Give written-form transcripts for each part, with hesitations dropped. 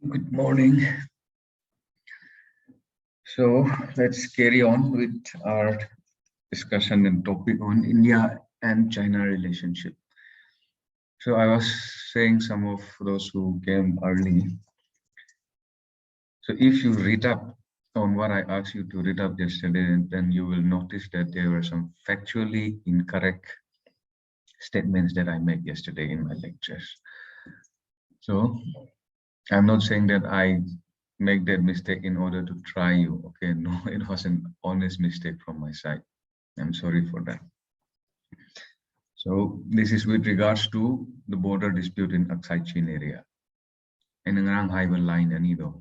Good morning. So let's carry on with our discussion and topic on India and China relationship. So I was saying some of those who came early. So if you read up on what I asked you to read up yesterday, then you will notice that there were some factually incorrect statements that I made yesterday in my lectures. So I'm not saying that I make that mistake in order to try you. Okay, no, it was an honest mistake from my side. I'm sorry for that. So this is with regards to the border dispute in Aksai Chin area. In Ngarang Highway line and Ido.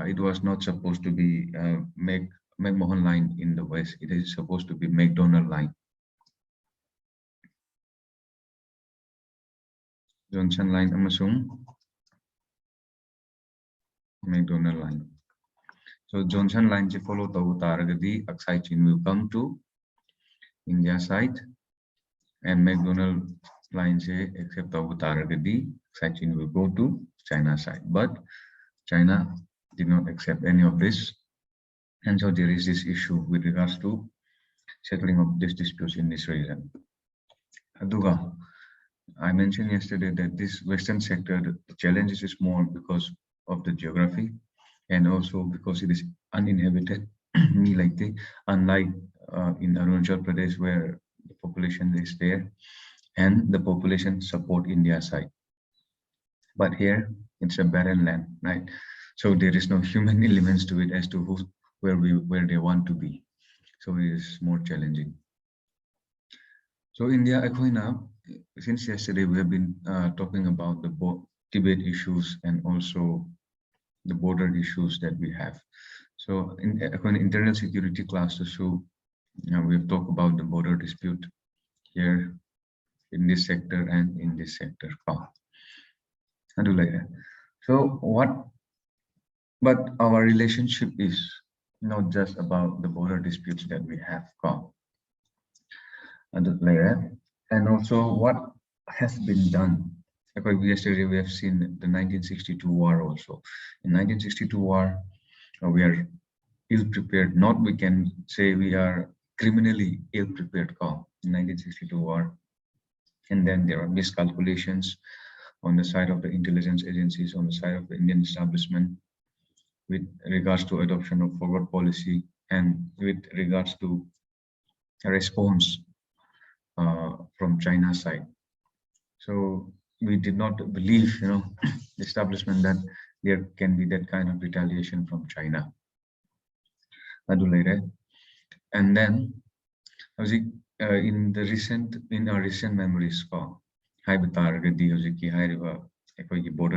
It was not supposed to be McMahon line in the west. It is supposed to be McDonald line. Johnson line amasung McDonald line. So Johnson line je follow to taragadi Aksai Chin will come to India side, and McDonald line se except to taragadi Aksai Chin will go to China side. But China did not accept any of this, and so there is this issue with regards to settling of this disputes in this region. Aduga, I mentioned yesterday that this western sector, the challenge is small because of the geography and also because it is uninhabited. Unlike in Arunachal Pradesh where the population is there and the population support India side. But here it's a barren land, right? So there is no human elements to it as to where they want to be. So it is more challenging. So India, since yesterday we have been talking about the Tibet issues and also the border issues that we have. So in internal security class, so we've talked about the border dispute here in this sector and in this sector. So but our relationship is not just about the border disputes that we have. And also what has been done. Yesterday we have seen the 1962 war also. In 1962 war, we are ill-prepared. Not we can say we are criminally ill-prepared in 1962 war. And then there are miscalculations on the side of the intelligence agencies, on the side of the Indian establishment, with regards to adoption of forward policy and with regards to a response from China's side. So we did not believe, the establishment that there can be that kind of retaliation from China. And then, in our recent memories, border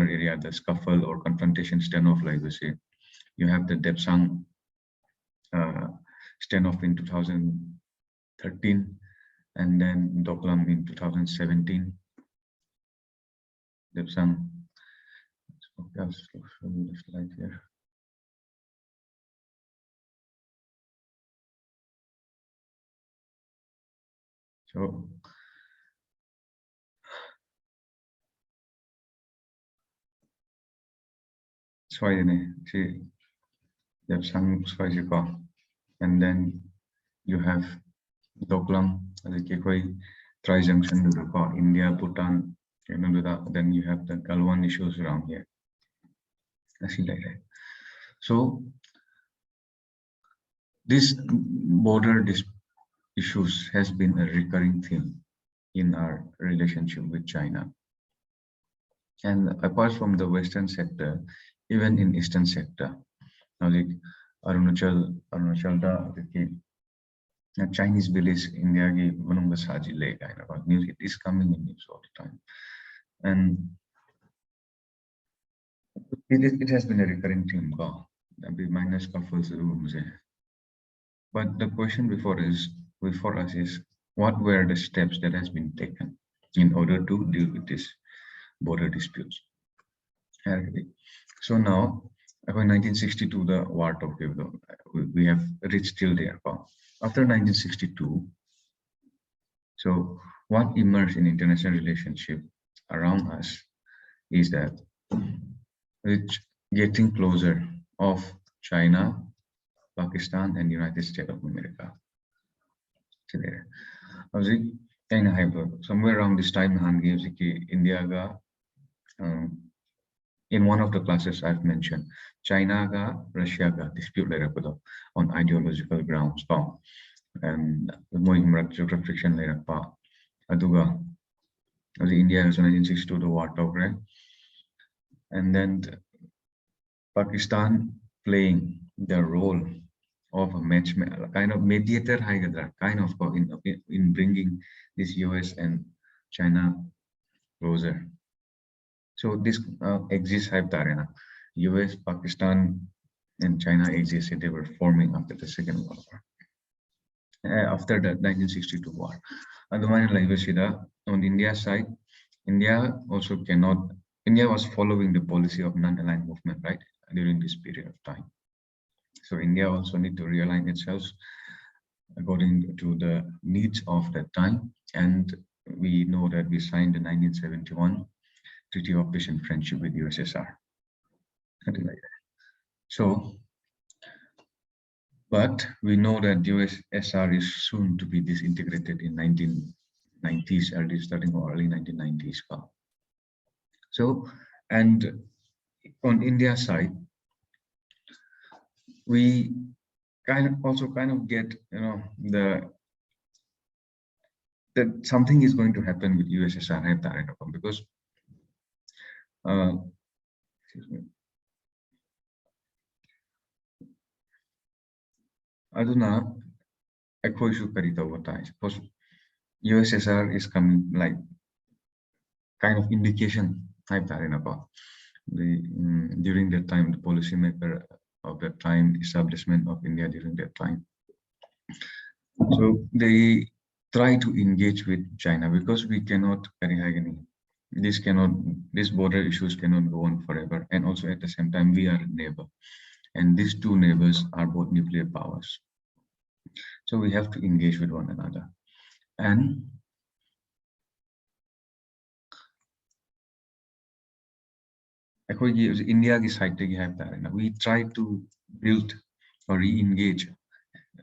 area, the scuffle or confrontation standoff, like we say, you have the Depsang standoff in 2013, and then Doklam in 2017. Depsang. Okay, I'll show you the slide here. So see, Depsang, and then you have Doklam, tri-junction, India, Bhutan, then you have the Galwan issues around here. So this border issues has been a recurring theme in our relationship with China. And apart from the western sector, even in eastern sector, like Arunachal Chinese village India kind of news, it is coming in news all the time. And it has been a recurring theme, minus scuffles. But the question before us is what were the steps that has been taken in order to deal with this border disputes? So now, in 1962, the war talk, we have reached till there. After 1962, so what emerged in international relationship around us is that which getting closer of China, Pakistan, and United States of America. Somewhere around this time, India ga, in one of the classes I've mentioned, China ga, Russia ga dispute on ideological grounds, and more friction aduga, India has 1962 the war talk, and then Pakistan playing the role of a match, kind of mediator, kind of in bringing this US and China closer. So this exists US, Pakistan, and China existed. They were forming after the Second World War. After the 1962 war. On India's side, India also cannot. India was following the policy of non-aligned movement, right, during this period of time. So India also need to realign itself according to the needs of that time. And we know that we signed the 1971 Treaty of Peace and Friendship with USSR. Something like that. So, but we know that USSR is soon to be disintegrated in 1990s, starting early 1990s. So, and on India's side, we also get, that something is going to happen with USSR because excuse me. Aduna, suppose USSR is coming, like kind of indication type during that time, the policymaker of that time, establishment of India during that time. So they try to engage with China because we cannot these border issues cannot go on forever, and also at the same time we are a neighbor, and these two neighbors are both nuclear powers. So we have to engage with one another. And India's side we try to build or re-engage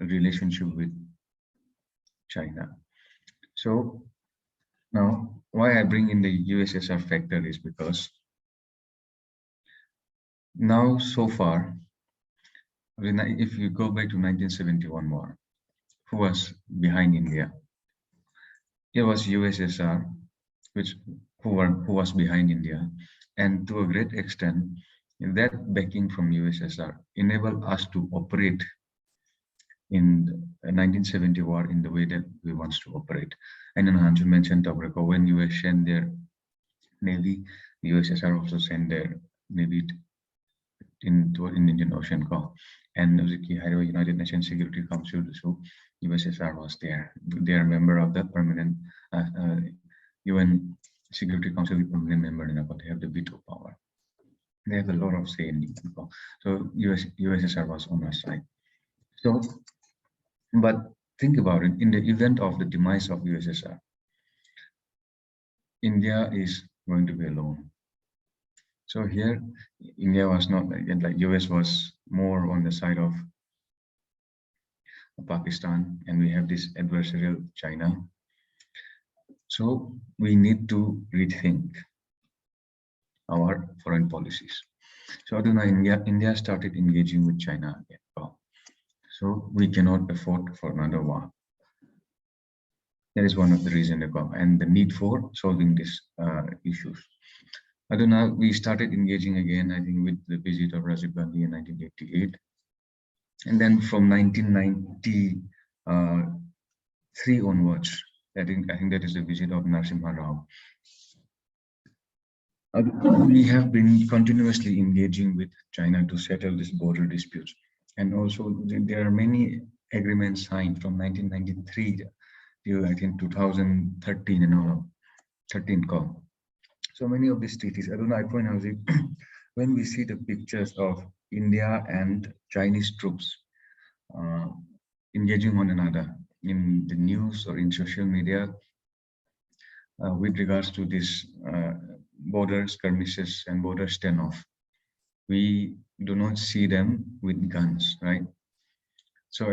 a relationship with China. So now why I bring in the USSR factor is because now so far, if you go back to 1971 war, who was behind India? It was USSR, who was behind India, and to a great extent, that backing from USSR enabled us to operate in the 1970 war in the way that we want to operate. And then Hanju mentioned when US sent their navy, the USSR also sent their navy in Indian Ocean. And the United Nations Security Council, so USSR was there. They are a member of the permanent UN Security Council, permanent member, they have the veto power. They have a lot of say in it. So USSR was on our side. So, but think about it, in the event of the demise of USSR, India is going to be alone. So here, India was not, like US was more on the side of Pakistan, and we have this adversarial China. So we need to rethink our foreign policies. So India started engaging with China again. So we cannot afford for another war. That is one of the reasons, and the need for solving these issues. We started engaging again, I think, with the visit of Rajiv Gandhi in 1988. And then from 1993 onwards, I think that is the visit of Narasimha Rao. We have been continuously engaging with China to settle these border disputes. And also there are many agreements signed from 1993 till I think 2013 and all, 13 call. So many of these treaties, when we see the pictures of India and Chinese troops engaging one another in the news or in social media with regards to this border skirmishes and border standoff, we do not see them with guns, right? So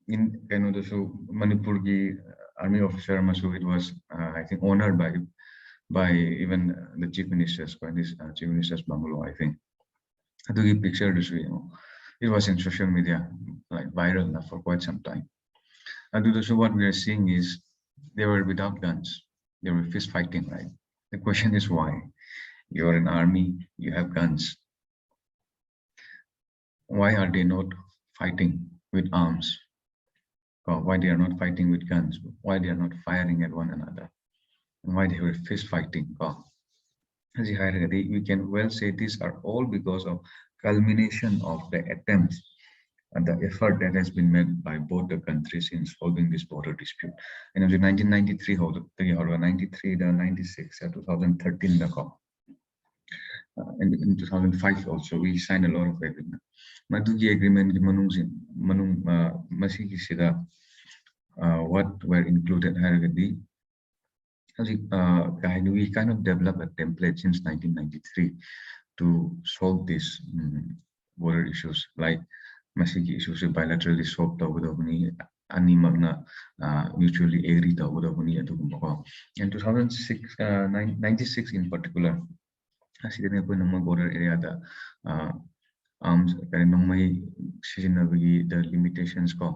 in so Manipur ki army officer masu, it was I think honored by even the chief ministers, by this chief minister's bungalow, I think. To give picture this, it was in social media, like viral now for quite some time. And so what we are seeing is they were without guns, they were fist fighting, right? The question is why? You're an army, you have guns. Why are they not fighting with arms? Or why they are not fighting with guns? Why they are not firing at one another? And why they were fist fighting? We can well say these are all because of culmination of the attempts and the effort that has been made by both the countries in solving this border dispute. And in 1993, or 93, the 96, 2013, in 2005 also, we signed a lot of agreement. Madugi agreement, what were included here, we kind of developed a template since 1993 to solve these border issues, like masiki issues bilaterally solved animagna mutually agree in 2006 96 in particular border area arms the limitations ko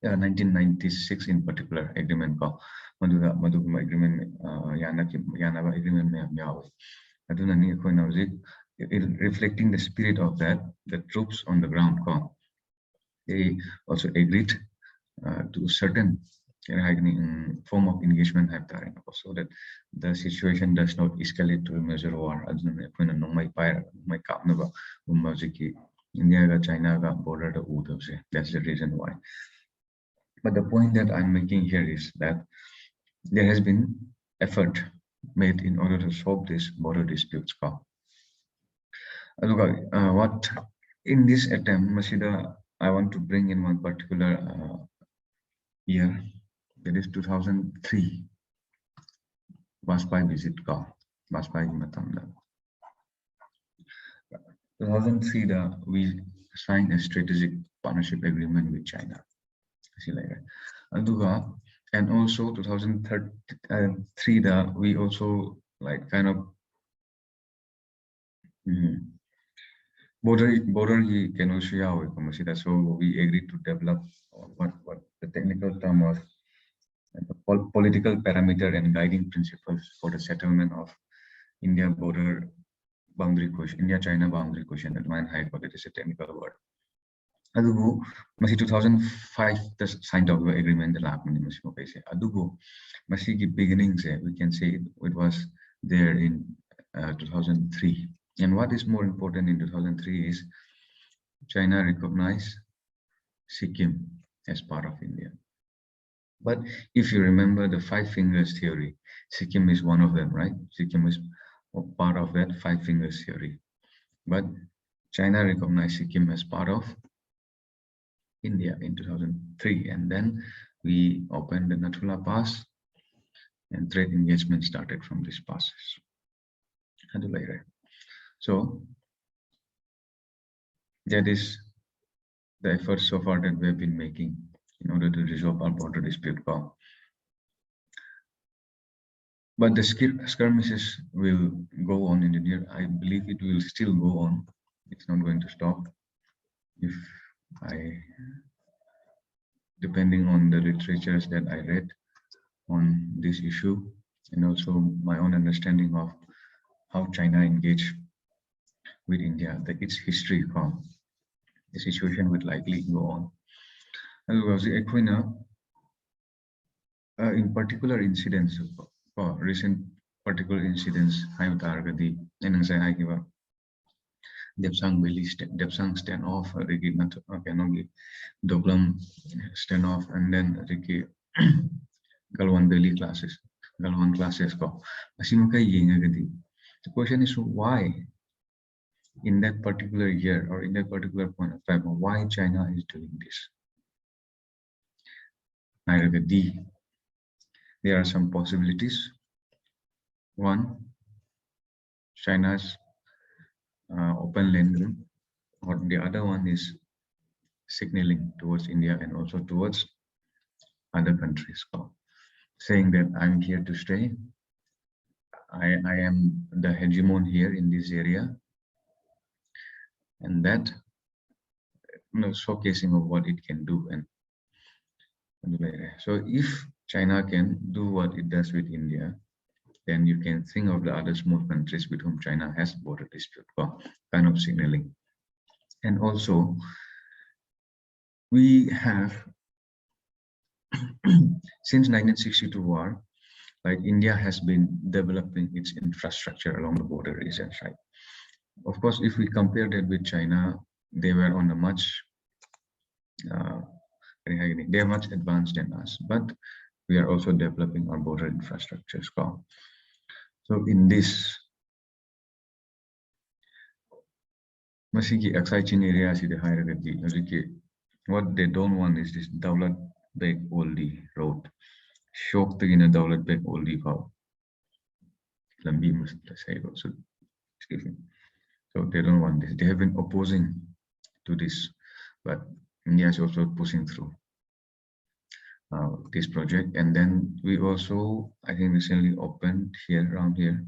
1996 in particular agreement ko agreement yanaba agreement me yawe aduna ni koina reflecting the spirit of that, the troops on the ground ko they also agreed to certain form of engagement so that the situation does not escalate to a major war. India China border that's the reason why. But the point that I'm making here is that there has been effort made in order to solve this border disputes. What in this attempt, Masida, I want to bring in one particular year, that is 2003. Baspai visit ka, Baspai Matamda. 2003, we signed a strategic partnership agreement with China. And also 2003, we also like kind of border can also so we agreed to develop what the technical term was political parameter and guiding principles for the settlement of India border boundary question, India-China boundary question. That might hide what it is a technical word. Adugu, 2005 the signed of the agreement the Adugu, beginnings we can say it was there in 2003. And what is more important in 2003 is China recognized Sikkim as part of India. But if you remember the five fingers theory, Sikkim is one of them, right? Sikkim is part of that five fingers theory. But China recognized Sikkim as part of India in 2003. And then we opened the Nathula Pass and trade engagement started from this passes. So that is the effort so far that we have been making in order to resolve our border dispute. But the skirmishes will go on in the near. I believe it will still go on. It's not going to stop. Depending on the literatures that I read on this issue, and also my own understanding of how China engaged with India, that its history from the situation would likely go on. In particular incidents, recent particular incidents, Depsang Valley, Depsang standoff, Ricky Doklam standoff, and then Ricky Galwan Valley classes, Galwan classes. The question is why, in that particular year or in that particular point of time, why China is doing this? There are some possibilities. One, China's open landing, or the other one is signaling towards India and also towards other countries, saying that I'm here to stay. I am the hegemon here in this area, and that showcasing of what it can do. And so if China can do what it does with India, then you can think of the other small countries with whom China has border dispute, kind of signaling. And also, we have since 1962 war, like India has been developing its infrastructure along the border regions, right? Of course, if we compare that with China, they were on a much they are much advanced than us, but we are also developing our border infrastructures. So in this masigi exciting area what they don't want is this Daulat Beg Oldie road. Shock in a Daulat Beg Oldie power. Lambi must say also. Excuse me. So they don't want this. They have been opposing to this, but India is also pushing through this project. And then we also, I think, recently opened here around here,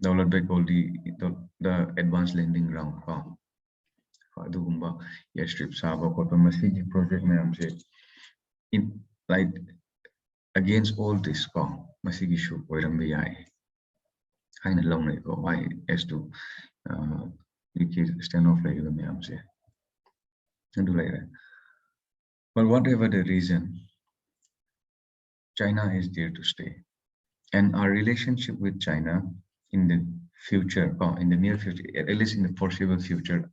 Daulat Beg Oldie, the advanced landing ground. Airstrip Saba Masigi project in like against all this Masigi show Oirambi kind of long ago. Why as to stand off like the Mayamse and do like that. But whatever the reason, China is there to stay. And our relationship with China in the future, or in the near future, at least in the foreseeable future,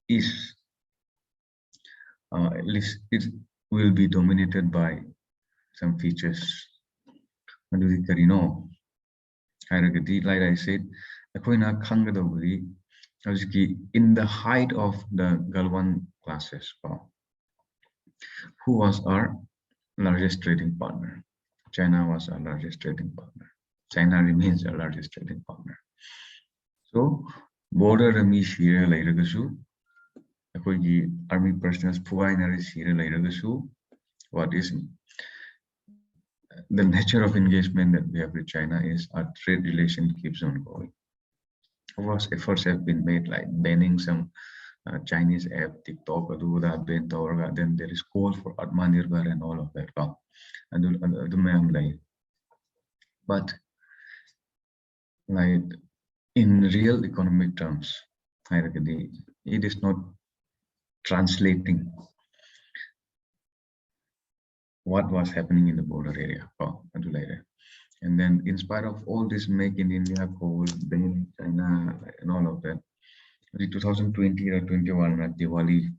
is at least it will be dominated by some features. Like I said, in the height of the Galwan classes, who was our largest trading partner? China was our largest trading partner. China remains our largest trading partner. So, border rami shira lairagasu, army personnel puainari shira lairagasu. What is the nature of engagement that we have with China is our trade relation keeps on going. Of course, efforts have been made like banning some Chinese app, TikTok, then there is call for Atmanirbhar and all of that. But like in real economic terms, it is not translating what was happening in the border area. And then in spite of all this make in India call, ban China and all of that, 2020 or 21 at Diwali,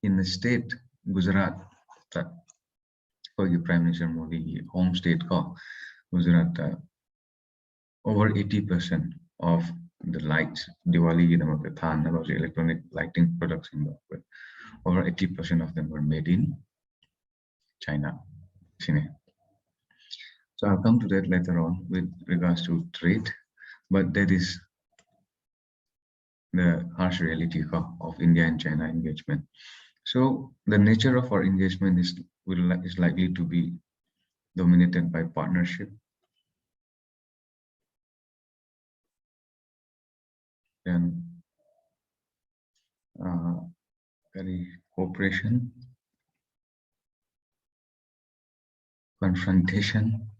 in the state Gujarat, for the Prime Minister Modi home state Gujarat, over 80% of the lights Diwali those electronic lighting products in the over 80% of them were made in China. So I'll come to that later on with regards to trade, but that is the harsh reality of India and China engagement. So the nature of our engagement is likely to be dominated by partnership, then cooperation, confrontation,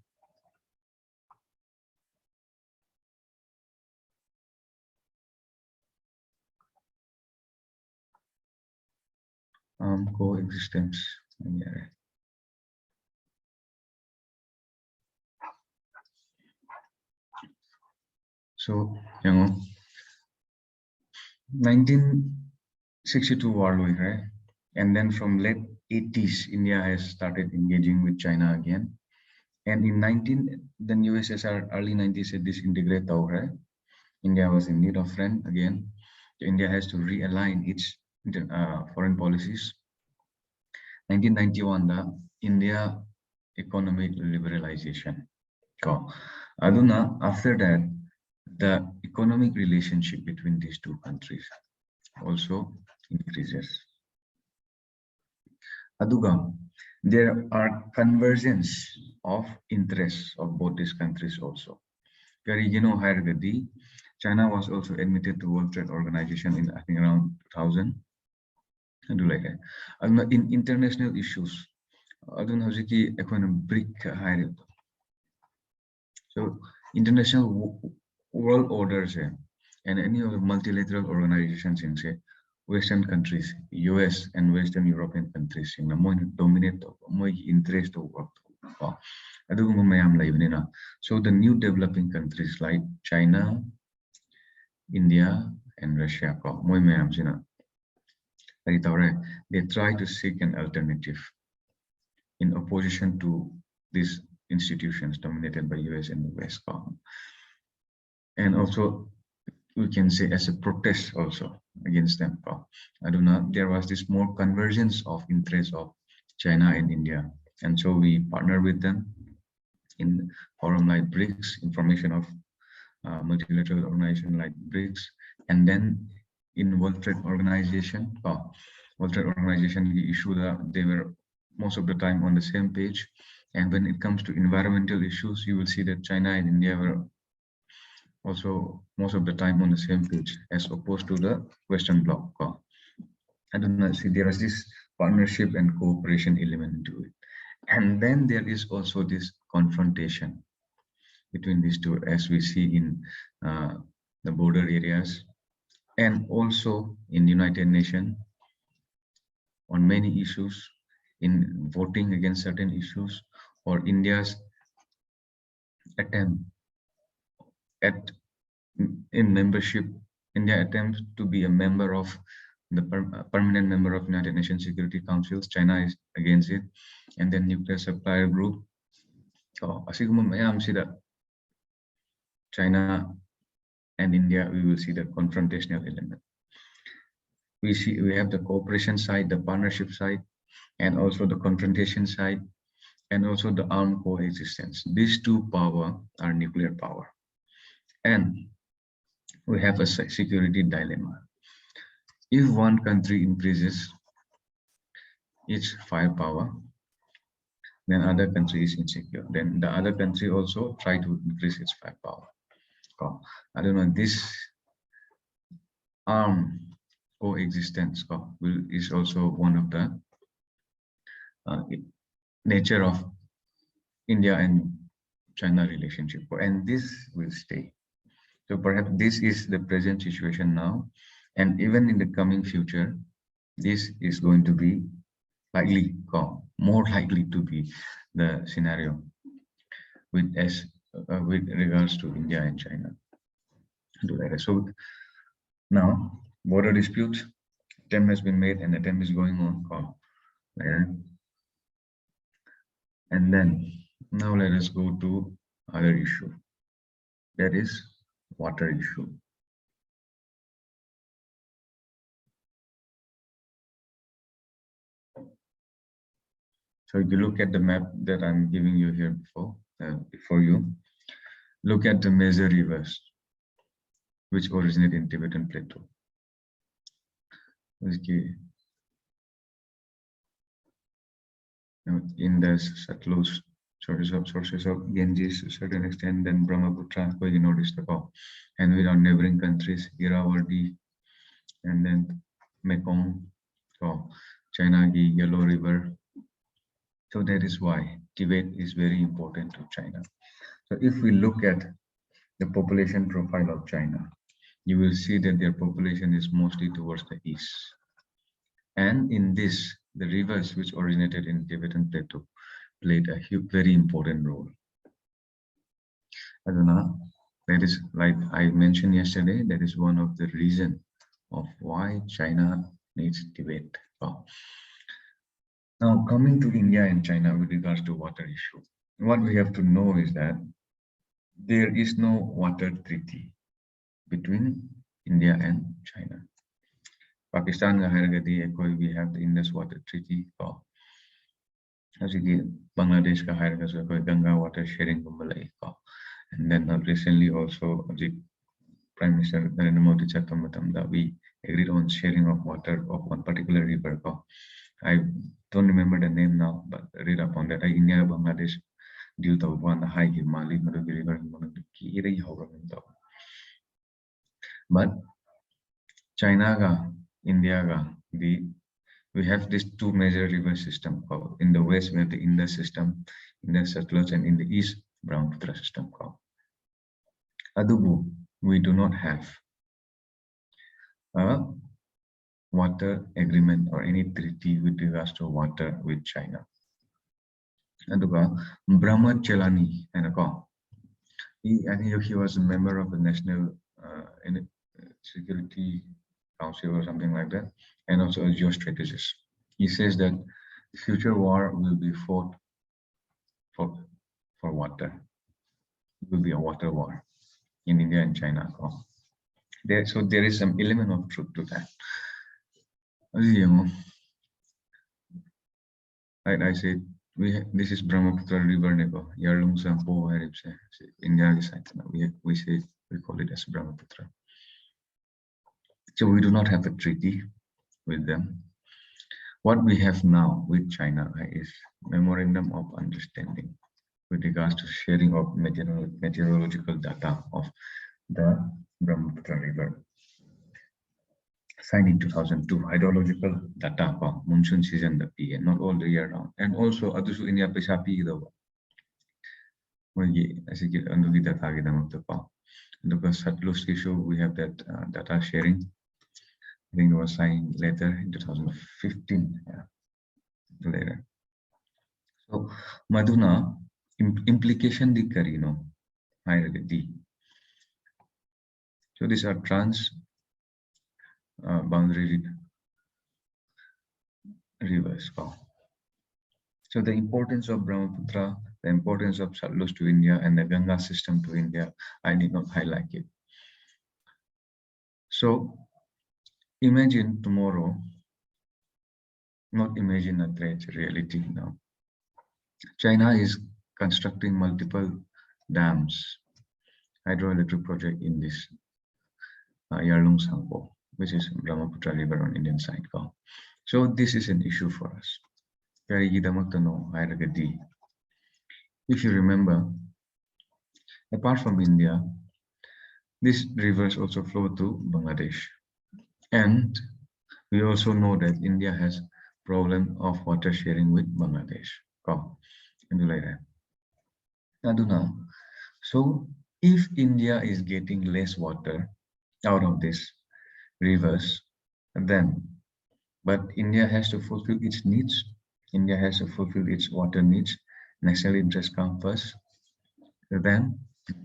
coexistence. So, 1962 war, right? And then from late 80s, India has started engaging with China again. And in then USSR early 90s said disintegrate, right? India was in need of friend again. India has to realign its foreign policies. 1991, the India economic liberalization. Aduna, after that, the economic relationship between these two countries also increases. Aduga, there are convergence of interests of both these countries also. China was also admitted to World Trade Organization in I think around 2000. In international issues, so international world orders and any other multilateral organizations in say Western countries, US and Western European countries in the more dominate more interest of work. So the new developing countries like China, India, and Russia, they try to seek an alternative in opposition to these institutions dominated by US and the West. And also, we can say as a protest also against them. I don't know, there was this more convergence of interest of China and India. And so we partner with them in forum like BRICS, information of multilateral organization like BRICS, and then in World Trade Organization. World Trade Organization issue that they were most of the time on the same page. And when it comes to environmental issues, you will see that China and India were also most of the time on the same page as opposed to the Western Bloc. I don't know, see there is this partnership and cooperation element to it. And then there is also this confrontation between these two, as we see in the border areas and also in the United Nations on many issues, in voting against certain issues, or India's attempt at in membership. India attempts to be a member of the permanent member of United Nations Security Councils. China is against it, and then nuclear supplier group. So China and India, we will see the confrontational element. We have the cooperation side, the partnership side, and also the confrontation side, and also the armed coexistence. These two power are nuclear power. And we have a security dilemma. If one country increases its firepower, then other country is insecure. Then the other country also try to increase its firepower. I don't know, this armed coexistence is also one of the nature of India and China relationship, and this will stay. So perhaps this is the present situation now, and even in the coming future, this is going to be likely, more likely to be the scenario with regards to India and China. So now border dispute attempt has been made and attempt is going on. And then now let us go to other issue. That is water issue. So if you look at the map that I'm giving you here before you, look at the major rivers which originate in Tibetan Plateau. In the Satluj, sources of Ganges to a certain extent, then Brahmaputra, you notice the and with our neighboring countries, Irrawaddy, and then Mekong, China, the Yellow River. So that is why Tibet is very important to China. So if we look at the population profile of China, you will see that their population is mostly towards the east. And in this, the rivers which originated in Tibetan Plateau played a very important role. I don't know, that is, like I mentioned yesterday, that is one of the reasons of why China needs Tibet. Now coming to India and China with regards to water issue, what we have to know is that there is no water treaty between India and China. Pakistan, we have the Indus Water Treaty. As Bangladesh ka hire Ganga water sharing and then recently also the Prime Minister Narendra Modi that we agreed on sharing of water of one particular river. I don't remember the name now, but read up on that. India Bangladesh deal to one high Mali river but China ga India ga we have these two major river system. In the west we have the Indus system, Indus Satluj, and in the east Brahmaputra system. Adubu, we do not have a water agreement or any treaty with regards to water with China. Aduga Brahmachalani and I think he was a member of the National Security Council or something like that, and also a geostrategist. He says that the future war will be fought for water. It will be a water war in India and China. So there is some element of truth to that. Right, I said this is Brahmaputra River Nebo, Yarlung Sampo, India side. We call it as Brahmaputra. So we do not have a treaty with them. What we have now with China is memorandum of understanding with regards to sharing of meteorological data of the Brahmaputra River. Signed in 2002, hydrological data monsoon season not all the year round, and also adusu India pesapi idawa. Under the data because Satluj issue we have that data sharing. I think it was signed later in 2015. Later. So Maduna implication di Karino Hiragati. So these are trans boundary rivers. So the importance of Brahmaputra, the importance of Satluj to India, and the Ganga system to India, I need not highlight it. So imagine tomorrow, not imagine a threat, reality now. China is constructing multiple dams, hydroelectric project in this Yarlung Sangpo, which is Brahmaputra River on Indian side. So this is an issue for us. If you remember, apart from India, these rivers also flow to Bangladesh. And we also know that India has problem of water sharing with Bangladesh. So if India is getting less water out of these rivers, but India has to fulfill its needs. India has to fulfill its water needs. National interest comes first. Then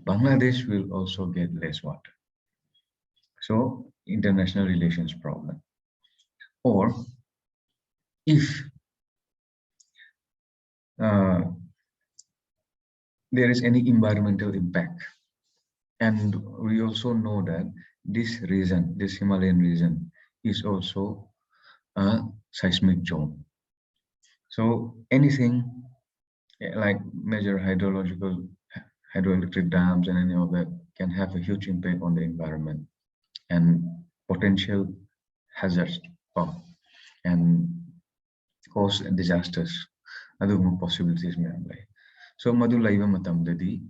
Bangladesh will also get less water. So international relations problem. Or if there is any environmental impact, and we also know that this region, this Himalayan region, is also a seismic zone. So anything like major hydroelectric dams and any of that can have a huge impact on the environment and potential hazards and cause disasters. Other possibilities may apply. So Madula Matamdadi,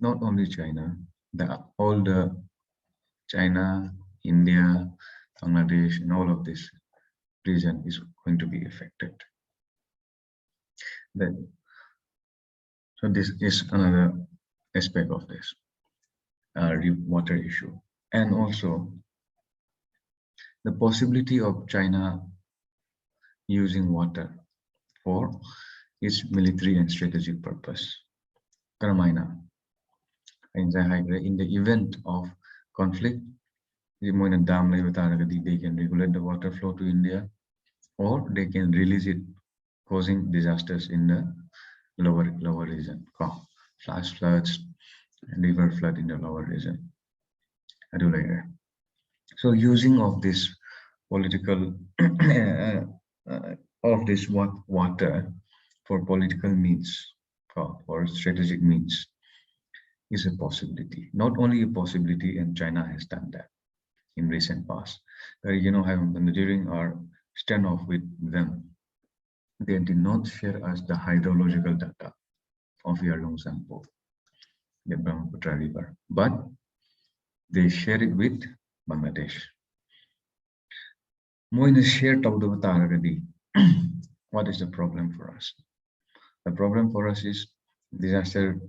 not only China, all the China, India, Bangladesh, and all of this region is going to be affected. So this is another aspect of this water issue, and also the possibility of China using water for its military and strategic purpose. In the event of conflict, they can regulate the water flow to India, or they can release it, causing disasters in the lower region, flash floods, river flood in the lower region. So using of this political of this water for political means or strategic means is a possibility. Not only a possibility, and China has done that in recent past. During our standoff with them, they did not share us the hydrological data of Yarlung Sampo, the Brahmaputra River, but they share it with Bangladesh. Moina share what is the problem for us? The problem for us is disaster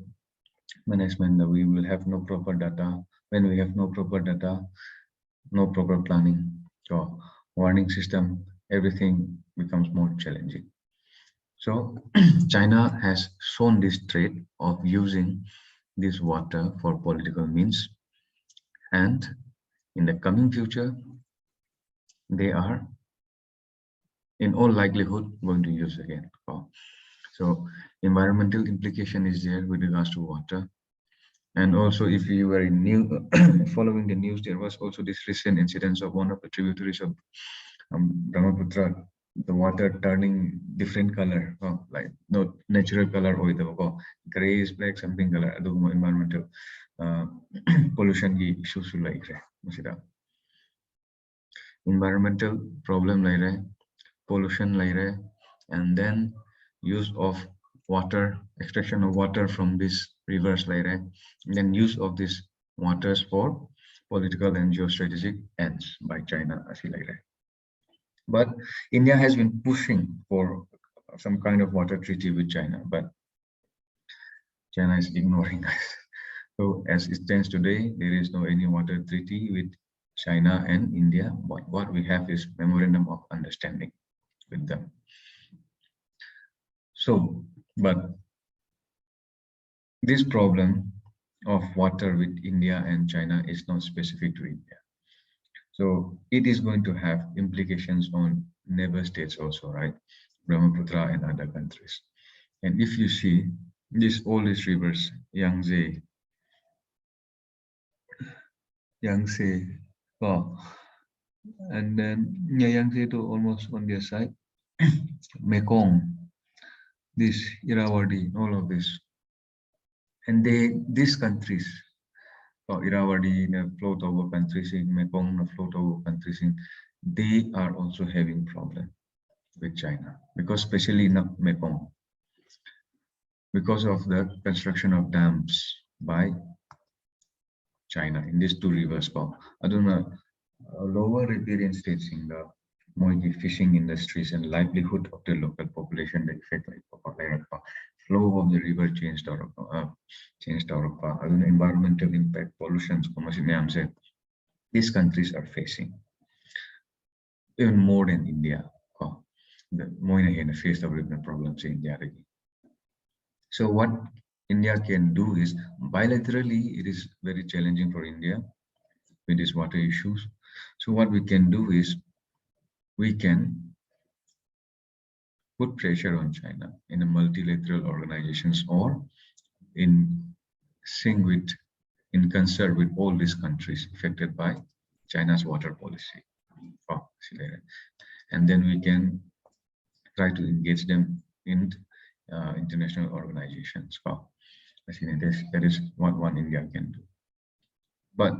management. That we will have no proper data. When we have no proper data, no proper planning, so warning system, everything becomes more challenging. So China has shown this trait of using this water for political means, and in the coming future, they are in all likelihood going to use again. So environmental implication is there with regards to water. And also, if you were in following the news, there was also this recent incident of one of the tributaries of Brahmaputra, the water turning different color, like not natural color or the gray is black, something color, environmental pollution issues like that. Environmental problem like pollution like and then use of water, extraction of water from these rivers like and then use of these waters for political and geostrategic ends by China, like that. But India has been pushing for some kind of water treaty with China, but China is ignoring us. So as it stands today, there is no any water treaty with China and India. But what we have is memorandum of understanding with them. So, but this problem of water with India and China is not specific to India. So it is going to have implications on neighbor states also, right? Brahmaputra and other countries. And if you see all these rivers, Yangtze, and then Yangtze to almost on their side, Mekong, this Irrawaddy, all of this, and these countries, Irrawaddy, float over countries in Mekong, float over countries in, they are also having problem with China, because especially in Mekong, because of the construction of dams by China in these two rivers. I don't know, lower riparian states in the fishing industries and livelihood of the local population, the effect like flow of the river changed or environmental impact, pollution, these countries are facing even more than India. The more in the face of problems in India. So what India can do is bilaterally, it is very challenging for India with these water issues. So what we can do is we can put pressure on China in a multilateral organizations or in sync with, in concert with all these countries affected by China's water policy. And then we can try to engage them in international organizations. I think that is what one India can do. But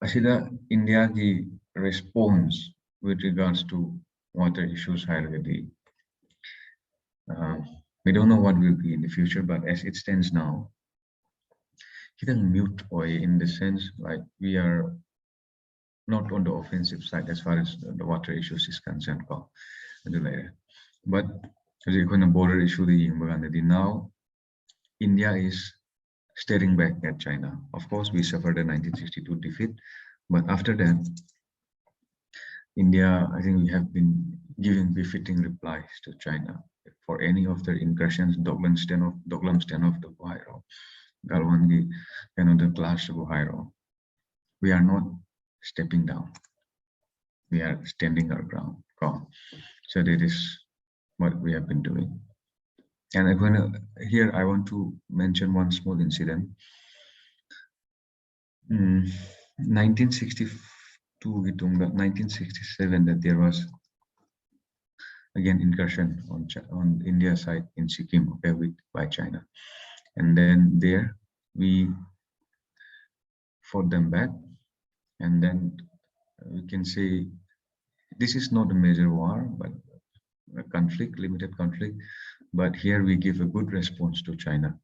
Ashida, India the response with regards to water issues hierarchy. We don't know what will be in the future, but as it stands now, kita mute in the sense like we are not on the offensive side as far as the water issues is concerned. But as a border issue, now India is staring back at China. Of course, we suffered a 1962 defeat, but after that, India, I think we have been giving befitting replies to China for any of their incursions. Doglam stand off the Buhairo, Galwangi, the clash of Buhairo. We are not stepping down. We are standing our ground. So that is what we have been doing. And here I want to mention one small incident. 1962, 1967, that there was again incursion on India side in Sikkim, okay, by China, and then there we fought them back, and then we can say this is not a major war, but a conflict, limited conflict. But here we give a good response to China,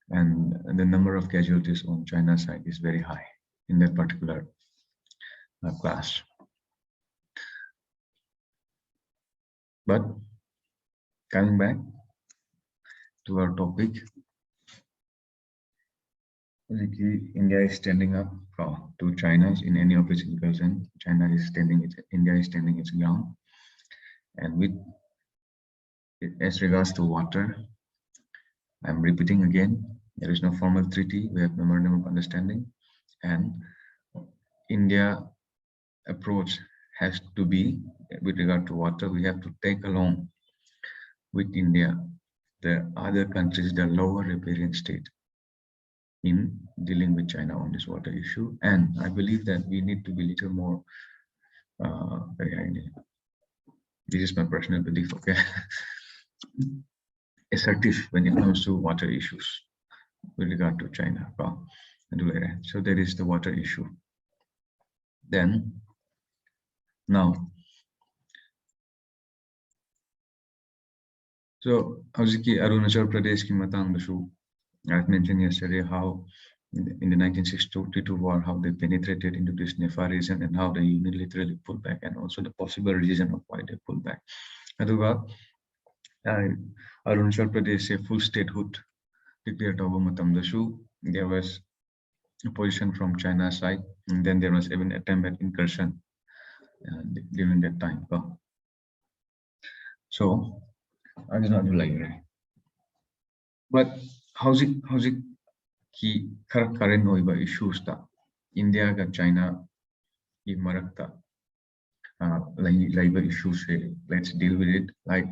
and the number of casualties on China's side is very high in that particular class. But coming back to our topic, India is standing up to China in any of its incursion. India is standing its ground, and with as regards to water, I'm repeating again, there is no formal treaty. We have memorandum of understanding, and India approach has to be with regard to water. We have to take along with India the other countries, the lower riparian state, in dealing with China on this water issue. And I believe that we need to be a little more this is my personal belief, okay, assertive when it comes to water issues with regard to China. So there is the water issue. Then now, so Arunachal Pradesh ki matang dasu, I've mentioned yesterday how in the 1962 war, how they penetrated into this Nepal region and how they unilaterally pulled back, and also the possible reason of why they pulled back. Aduga Arunachal Pradesh a full statehood declared over Matamdasu. There was a position from China's side, and then there was even attempt at incursion during that time. So I did not do like that. But how's it ki current oiba issues ta India ka China ki marakta labor issues say let's deal with it like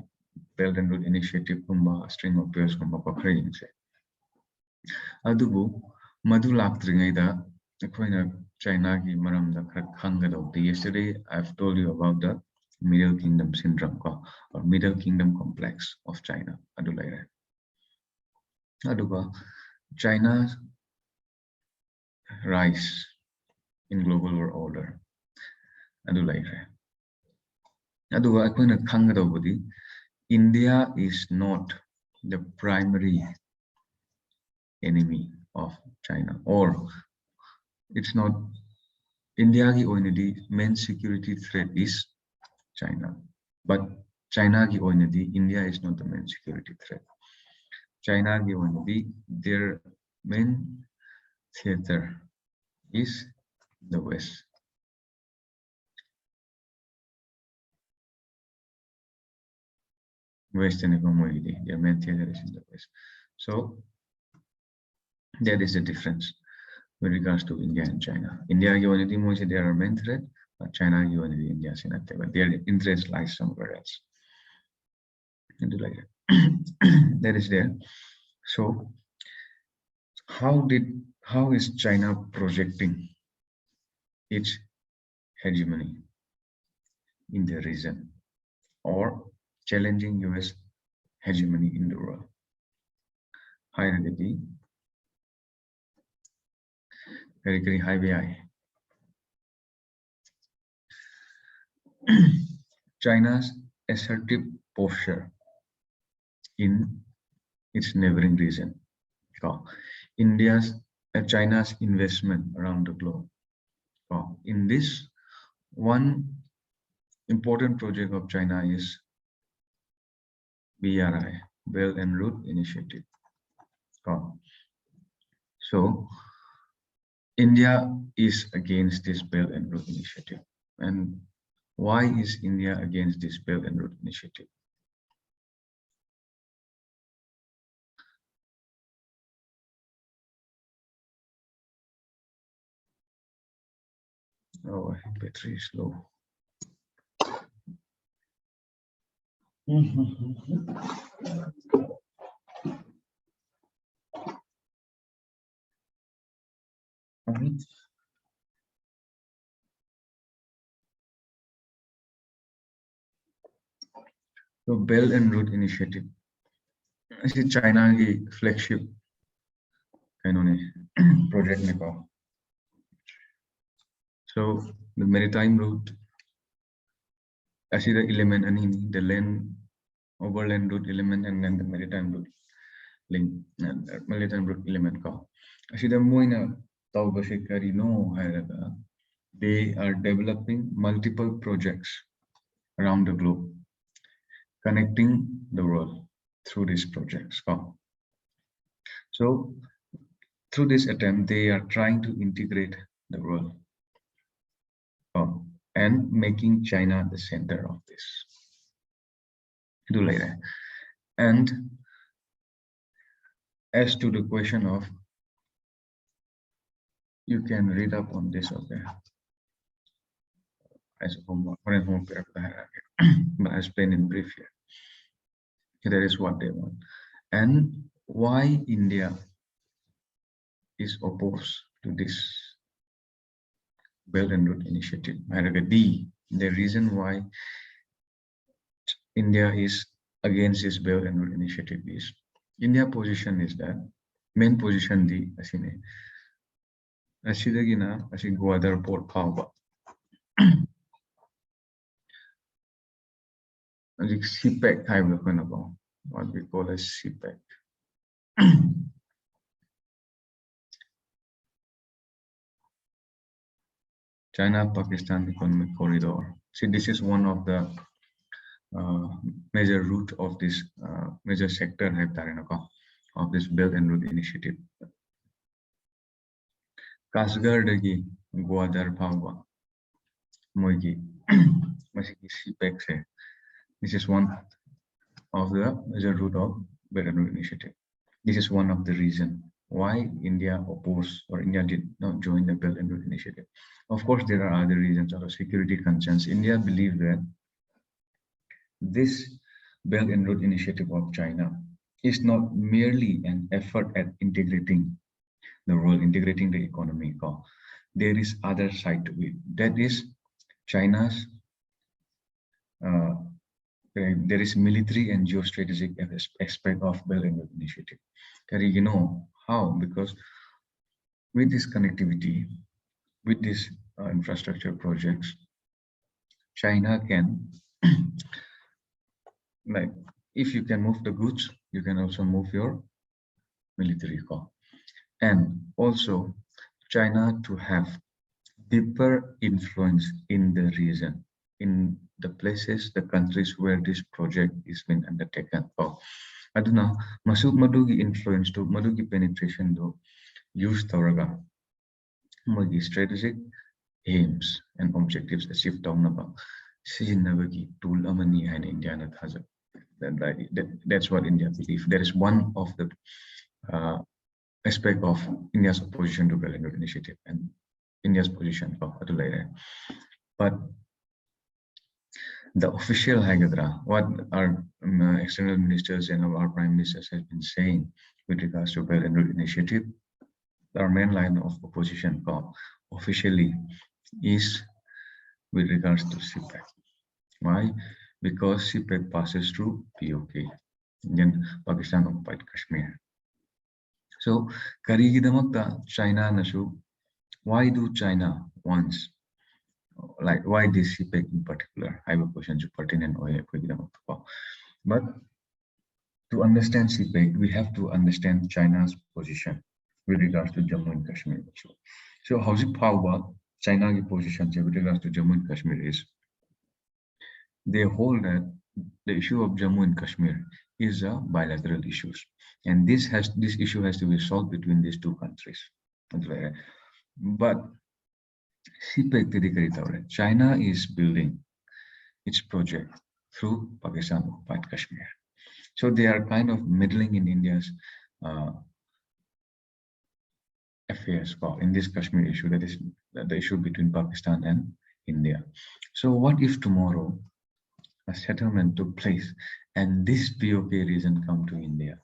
Belt and Road Initiative kumba string of peers kumba pakhayin se adubu madu laktrigaida akoina China ki maramda khara khangado. Yesterday I've told you about the Middle Kingdom syndrome or Middle Kingdom complex of China. Adu like that. Aduba China's rise in global world order. Adu like that. Aduba akoina khangado India is not the primary enemy of China, or it's not India ki oinadi main security threat is China, but China ki oinadi India is not the main security threat. China ki oinadi their main theater is the West. Western economy, their main theater is in the West. So that is the difference with regards to India and China. India ki oinadi moise they are main threat, but China ki oinadi India sinate, but their interest lies somewhere else. And like that. That is there. So how is China projecting its hegemony in the region or challenging US hegemony in the world? Hierarchy, very high BI. China's assertive posture in its neighboring region. China's investment around the globe. In this, one important project of China is BRI, Belt and Road Initiative. So India is against this Belt and Road Initiative. And why is India against this Belt and Road Initiative? Oh, I think battery is low. So Belt and Road Initiative. This is China flagship project. So the maritime route, actually the element the land overland route element and then the maritime route link maritime route element actually the moina they are developing multiple projects around the globe, connecting the world through these projects. So through this attempt, they are trying to integrate the world and making China the center of this. Do later. And as to the question of, you can read up on this, okay? As a homework, but I explain in brief here. That is what they want. And why India is opposed to this Belt and Road Initiative. The reason why India is against this Belt and Road Initiative is India position is that main position the Asidagina Guadar Port Power. CPEC what we call as CPEC. China-Pakistan Economic Corridor. See, this is one of the major route of this major sector of this Belt and Road Initiative. Kasgar dagi Guadar Pawa Moigi CPEC. This is one of the major route of Belt and Road Initiative. This is one of the reasons why India opposed or India did not join the Belt and Road Initiative. Of course, there are other reasons of security concerns. India believes that this Belt and Road Initiative of China is not merely an effort at integrating the world, integrating the economy. There is other side to it. That is China's there is military and geostrategic aspect of Belt and Road Initiative. You know how? Because with this connectivity, with these infrastructure projects, China can, like, if you can move the goods, you can also move your military and also China to have deeper influence in the region, in the places, the countries where this project is being undertaken. Aduna masuk madugi influence to madugi penetration do use Tauraga magi strategic aims and objectives achieved downaba Sijinabagi tool amani and Indiana Thaza. That's what India believes. That is one of the aspect of India's opposition to Belt and Road Initiative and India's position of Atulaire. But the official Hagadra, what our external ministers and our prime ministers have been saying with regards to Belt and Road Initiative, our main line of opposition officially is with regards to CPEC. Why? Because CPEC passes through POK, Indian Pakistan occupied Kashmir. So, Karigidamakta China Nasu, why do China wants, like why this CPEC in particular? I have a question to pertinent. But to understand CPEC, we have to understand China's position with regards to Jammu and Kashmir. So how's it power China's position with regards to Jammu and Kashmir is they hold that the issue of Jammu and Kashmir is a bilateral issue, and this issue has to be solved between these two countries. But CPEC China is building its project through Pakistan occupied Kashmir. So they are kind of meddling in India's affairs in this Kashmir issue, that is the issue between Pakistan and India. So what if tomorrow a settlement took place and this POK region come to India?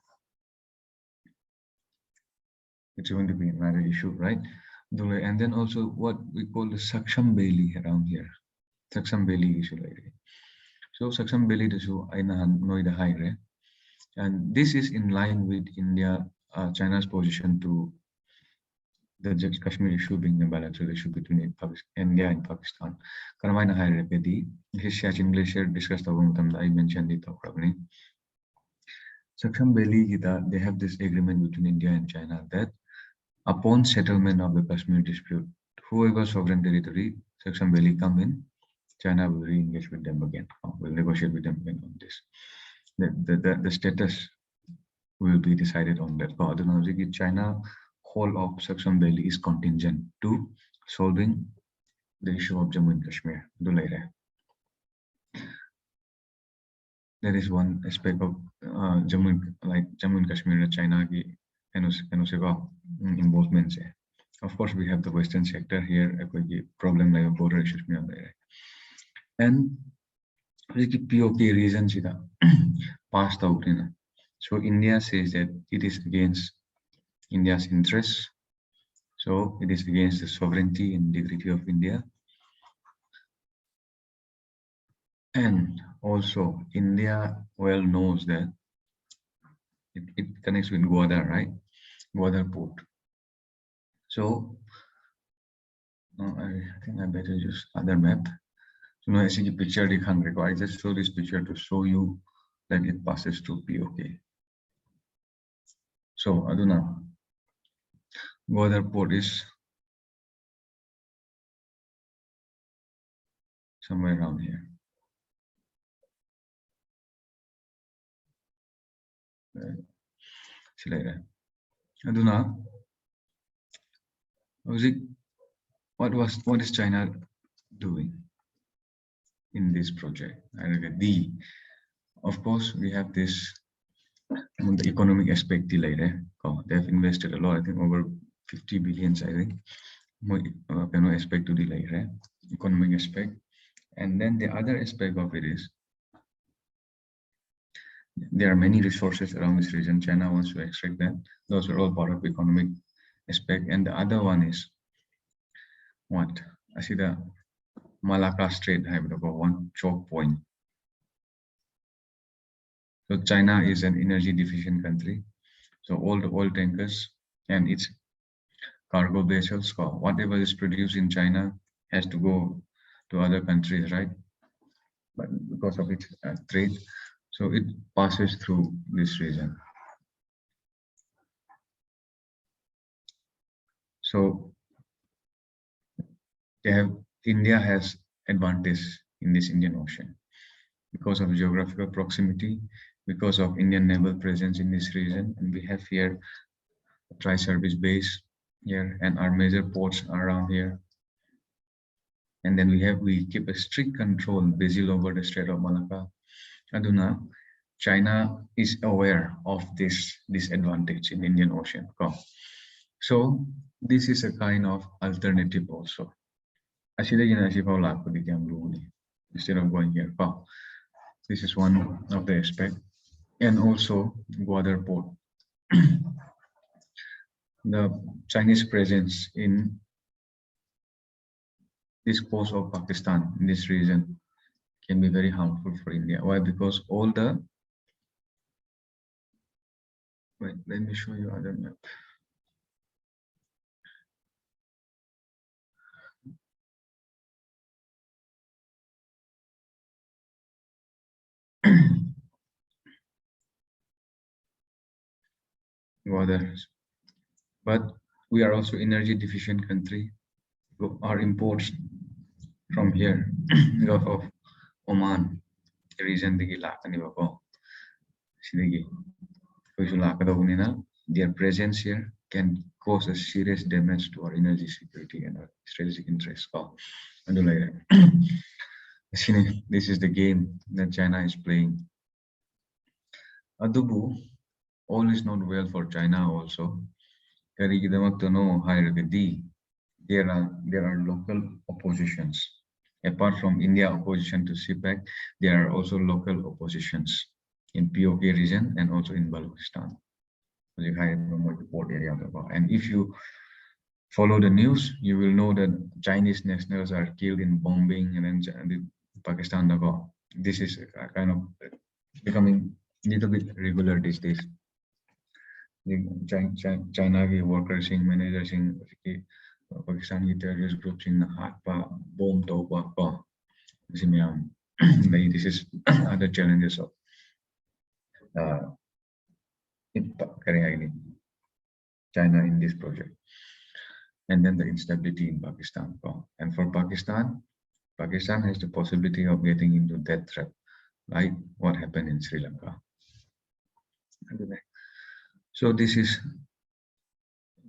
It's going to be another issue, right? And then also what we call the Saksham Bailey around here. Saksham Bailey issue like that. So Saksam Valley to aina noida high, and this is in line with China's position to the Kashmir issue being a bilateral issue between India and Pakistan. Karamaina high repedi, his Siachen Glacier discussed the I mentioned it already. Saksam Valley, they have this agreement between India and China that upon settlement of the Kashmir dispute, whoever sovereign territory, Saksam Valley come in, China will re-engage with them again, will negotiate with them again on this. The status will be decided on that. China whole of Saksam Valley is contingent to solving the issue of Jammu and Kashmir. That is one aspect of Jammu and Kashmir, China ki involvement. Of course, we have the Western sector here, a problem like border issues. And the POK reason passed out. So India says that it is against India's interests. So it is against the sovereignty and integrity of India. And also India well knows that it connects with Gwadar, right? Gwadar port. So I think I better use other map. So now I see the picture I just show this picture to show you that it passes through POK. So Aduna Gwadar port is somewhere around here. Aduna, what is China doing in this project? Of course, we have this the economic aspect later. They've invested a lot, I think over 50 billions, I think. Aspect to the later economic aspect. And then the other aspect of it is there are many resources around this region. China wants to extract them. Those are all part of economic aspect. And the other one is what? I see the Malacca Strait have about one choke point. So China is an energy deficient country. So all the oil tankers and its cargo vessels, whatever is produced in China has to go to other countries, right? But because of its trade, so it passes through this region. So India has advantage in this Indian Ocean because of geographical proximity, because of Indian naval presence in this region, and we have here a tri-service base here, and our major ports are around here. And then we keep a strict control basically over the Strait of Malacca. Aduna, China is aware of this disadvantage in Indian Ocean. So this is a kind of alternative also. Instead of going here. This is one of the aspects. And also Gwadar port. The Chinese presence in this coast of Pakistan, in this region, can be very harmful for India. Why? Because all the... Wait, let me show you other map. Others. But we are also energy deficient country. Our imports from here, Gulf of Oman, region their presence here can cause a serious damage to our energy security and our strategic interests. This is the game that China is playing. Adubu, all is not well for China also. There are local oppositions. Apart from India opposition to CPEC, there are also local oppositions in POK region and also in Balochistan. And if you follow the news, you will know that Chinese nationals are killed in bombing, and then Pakistan this is kind of becoming a little bit regular these days. China workers in managers in Pakistan terrorist groups in Hakpa bomb toba ko this is other challenges of uh, China in this project, and then the instability in Pakistan. And for Pakistan has the possibility of getting into death trap, like what happened in Sri Lanka. So this is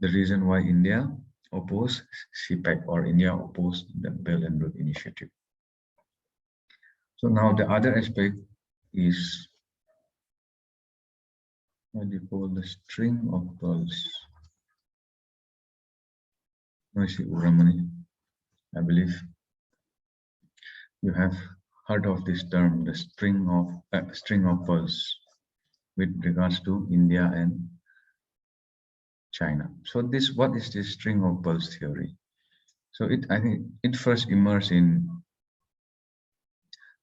the reason why India opposed CPEC, or India opposed the Belt and Road Initiative. So now the other aspect is what you call the string of pearls. I believe you have heard of this term, the string of pearls, with regards to India and China. So what is this string of pearls theory? So I think it first emerged in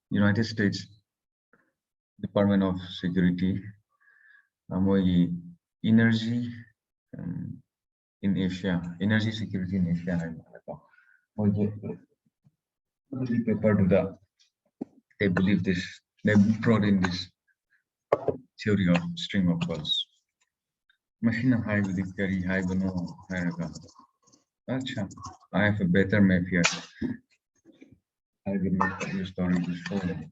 United States Department of Security, energy in Asia, energy security in Asia. Paper to the, they believe this, they brought in this theory of string of pearls. Machine high with the carry high no. I have a better map here. I will make the story before.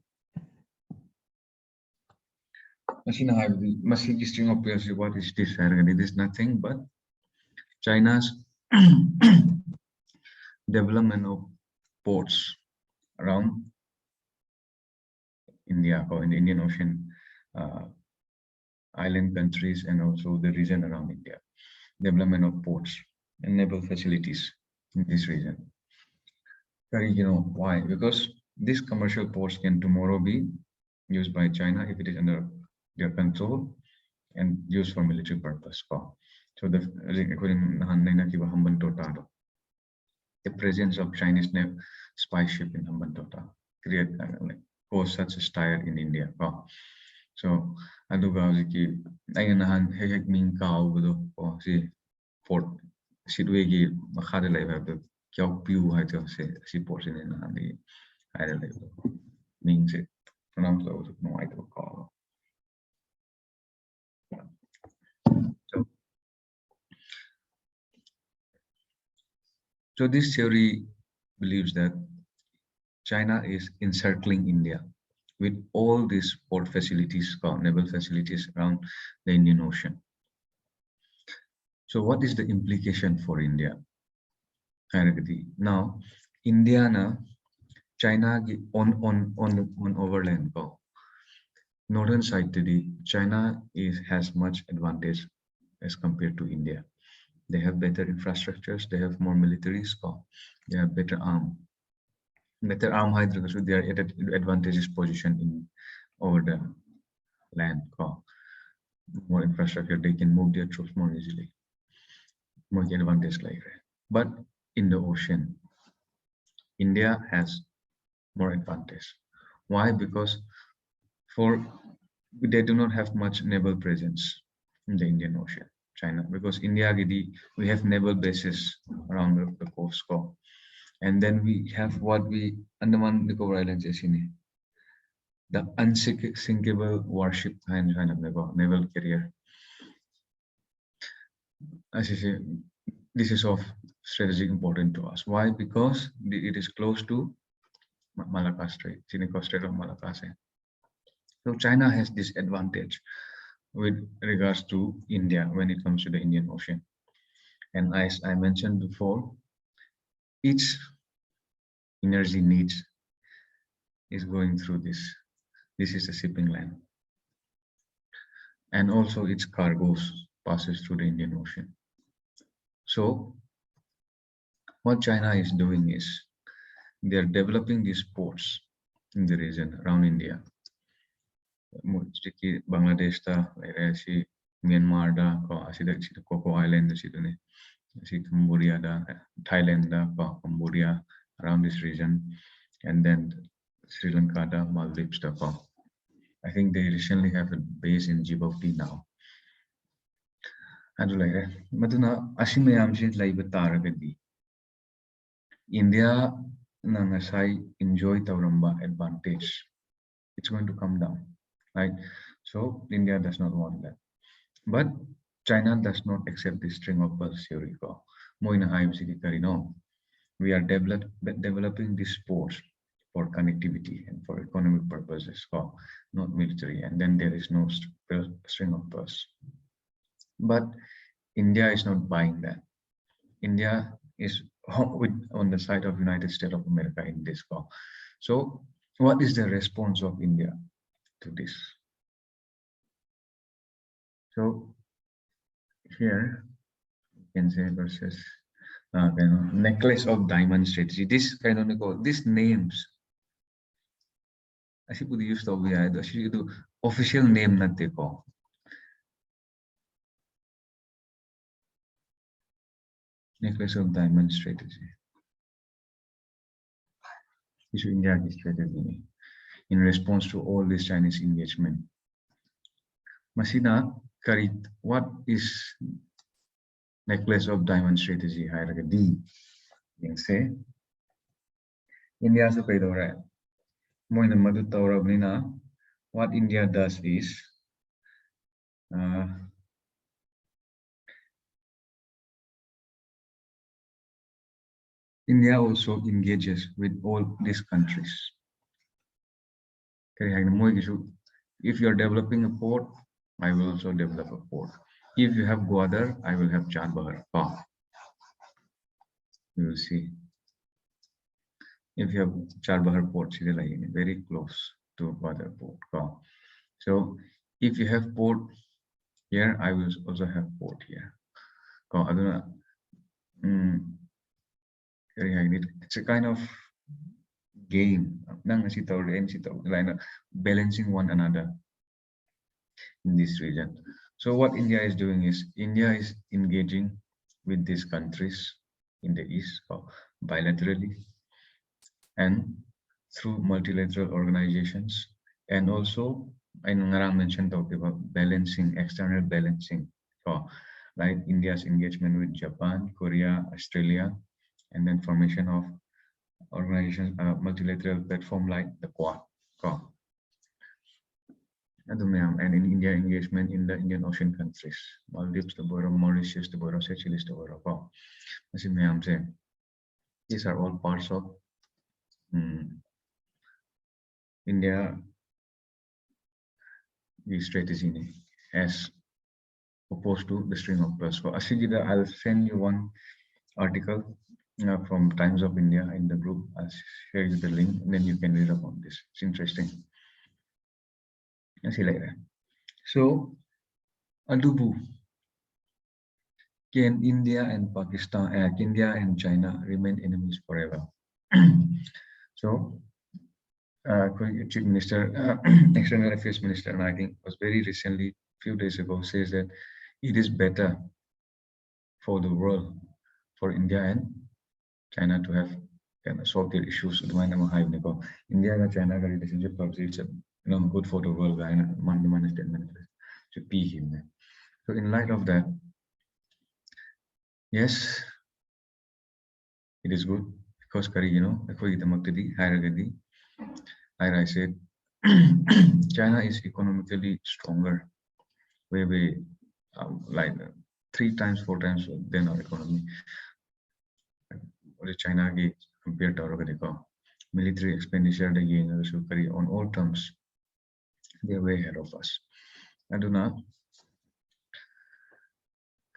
Machine string of pearls. What is this? It is nothing but China's development of ports around India or in the Indian Ocean, island countries, and also the region around India. Development of ports and naval facilities in this region. Why? Because these commercial ports can tomorrow be used by China if it is under their control and used for military purpose. So the presence of Chinese spy ship in Hambantota caused such a stir in India. So aduga ay nahan hek ming kaw si port sidwe gi makhade lay kyaw piu hai to si port in nahan di ai lay means it pronounce no I don't call. So this theory believes that China is encircling India with all these port facilities, naval facilities around the Indian Ocean. So what is the implication for India? Now, India, China on overland, northern side today, China has much advantage as compared to India. They have better infrastructures, they have more militaries, they have better arm hydra, so they are at an advantageous position in over the land. More infrastructure, they can move their troops more easily. More advantage like that. But in the ocean, India has more advantage. Why? Because they do not have much naval presence in the Indian Ocean. China, because India, we have naval bases around the coast, and then we have what we Andaman Nicobar Islands is in the unsinkable warship kind of naval carrier. As I say, this is of strategic importance to us. Why? Because it is close to Malacca Strait, Singapore Strait of Malacca. So China has this advantage with regards to India when it comes to the Indian Ocean. And as I mentioned before, each energy needs is going through this. This is a shipping line. And also its cargoes passes through the Indian Ocean. So what China is doing is they're developing these ports in the region around India. Bangladesh si Myanmar si Coco Island si Cambodia Thailand Cambodia around this region, and then Sri Lanka, Maldives, I think they recently have a base in Djibouti now. And like Maduna Asimayamshi Laiba Taragadi. India Nangasai enjoy Tauramba advantage. It's going to come down. Right? So India does not want that. But China does not accept this string of pearls theory. Moina Haibsiki Karino. We are developing this sports for connectivity and for economic purposes, not military. And then there is no string of pearls. But India is not buying that. India is on the side of United States of America in this call. So what is the response of India to this? So here you can say versus necklace of diamond strategy. This kind of these names. I should use the official name that they call. Necklace of diamond strategy. This is India's strategy in response to all this Chinese engagement. Masina Karit, what is necklace of diamond strategy? D. You say India so what India does is India also engages with all these countries. If you are developing a port, I will also develop a port. If you have Gwadar, I will have Charbahar. You will see. If you have Charbahar port, very close to Gwadar port. So if you have port here, I will also have port here. It's a kind of game, balancing one another in this region. So what India is doing is India is engaging with these countries in the east bilaterally and through multilateral organizations, and also I mentioned about balancing, external balancing, like India's engagement with Japan, Korea, Australia, and then formation of organizations, multilateral platform like the Quad. And in India engagement in the Indian Ocean countries, Maldives, the Borough, Mauritius, the Borough, Seychelles, the Borough. These are all parts of India strategy as opposed to the string of pearls. So Ashijida, I'll send you one article from Times of India in the group. I'll share you the link, and then you can read up on this. It's interesting. See later. So, Adubu. Can India and Pakistan, India and China remain enemies forever? So, Chief Minister, External Affairs Minister, and I think was very recently, few days ago, says that it is better for the world, for India and China to have solve their issues. India and China relationship is good for the world. So in light of that, yes, it is good because I said China is economically stronger, way like 3 times, 4 times than our economy. China compared to military expenditure on all terms, they are way ahead of us. I do not.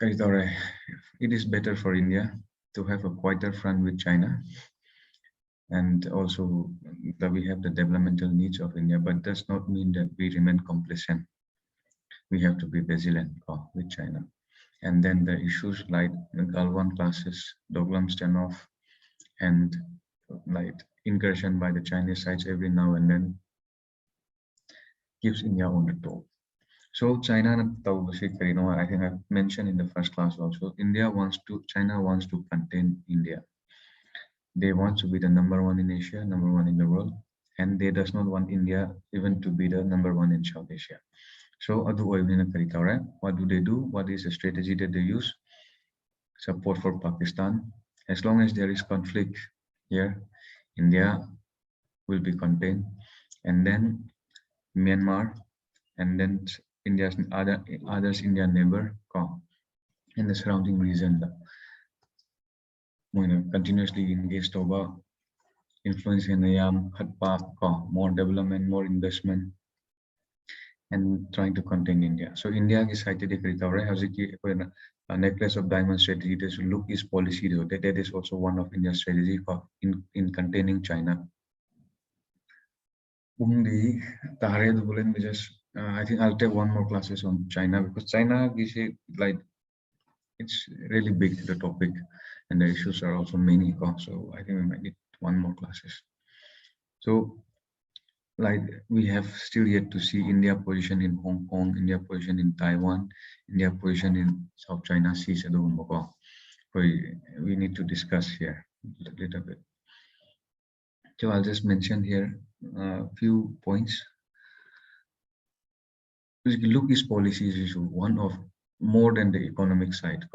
It is better for India to have a quieter front with China, and also that we have the developmental needs of India, but does not mean that we remain complacent. We have to be vigilant with China. And then the issues like the Galwan classes, Doklam standoff, and like incursion by the Chinese sides every now and then keeps India on the top. So China, I think I've mentioned in the first class also, China wants to contain India. They want to be the #1 in Asia, #1 in the world, and they does not want India even to be the #1 in South Asia. So what do they do? What is the strategy that they use? Support for Pakistan. As long as there is conflict here, India will be contained, and then Myanmar, and then India's others Indian neighbor in the surrounding region. Continuously engaged over influence in the more development, more investment, and trying to contain India. So India is cited a necklace of diamond strategy. This look is policy though. That is also one of India's strategy for in containing China. I think I'll take one more classes on China, because China is like it's really big, the topic, and the issues are also many. So I think we might need one more classes. So like we have still yet to see India position in Hong Kong, India position in Taiwan, India position in South China Sea. We need to discuss here a little bit. So I'll just mention here a few points. Look, is policies issue one of more than the economic side.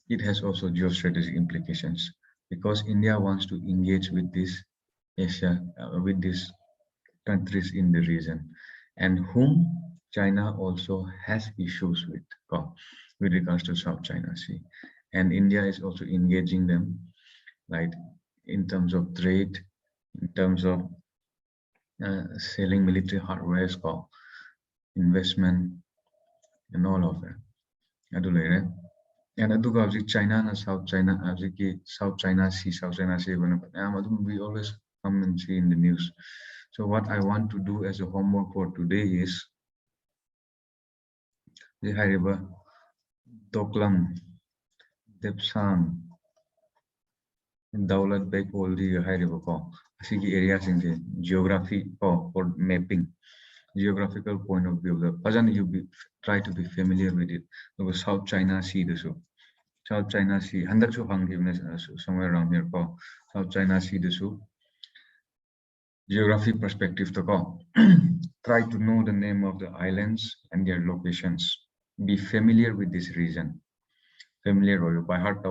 It has also geostrategic implications, because India wants to engage with this Asia, with these countries in the region, and whom China also has issues with regards to South China Sea, and India is also engaging them, like in terms of trade, in terms of selling military hardware, investment, and all of that. And China and South China, South China Sea, we always come and see in the news. So what I want to do as a homework for today is the River Doklam, Depsang, Daulat Beg all the River areas in the geography or mapping. Geographical point of view, try to be familiar with it. Because South China Sea, South China Sea, somewhere around here, South China Sea, geography perspective try to know the name of the islands and their locations. Be familiar with this region. Familiar oyo by heart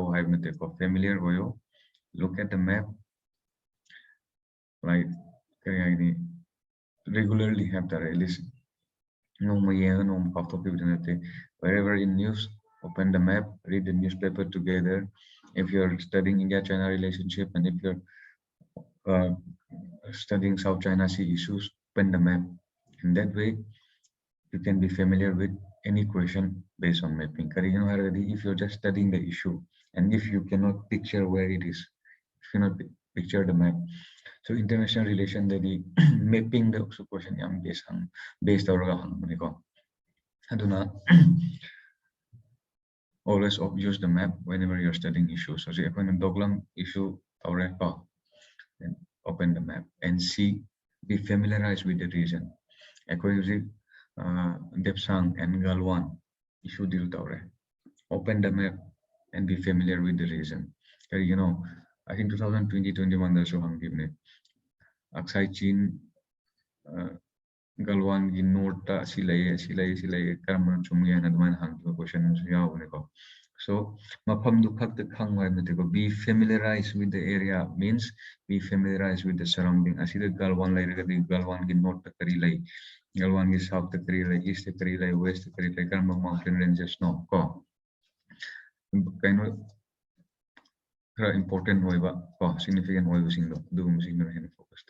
familiar oyo. Look at the map. Right. Regularly have the release. Wherever in news, open the map, read the newspaper together. If you're studying India-China relationship, and if you're studying South China Sea issues, open the map. In that way, you can be familiar with any question based on mapping. If you're just studying the issue, and if you cannot picture where it is, if you cannot picture the map, so international relation the mapping the question based on always use the map whenever you're studying issues. So if you Doglam issue then open the map and see, be familiarized with the region. Depsang and Galwan issue deal open the map and be familiar with the region. I think 2020-21 there's Aksai Chin Galwan gi Norta silay karam chumya na duman hang question so mapam dukhak the khang be familiarized with the area means be familiarized with the surrounding. Asida Galwan lay Galwan gi Norta kari lay Galwan gi South kari lay East kari lay West kari lay karam mountain ranges no kind of important significant focus.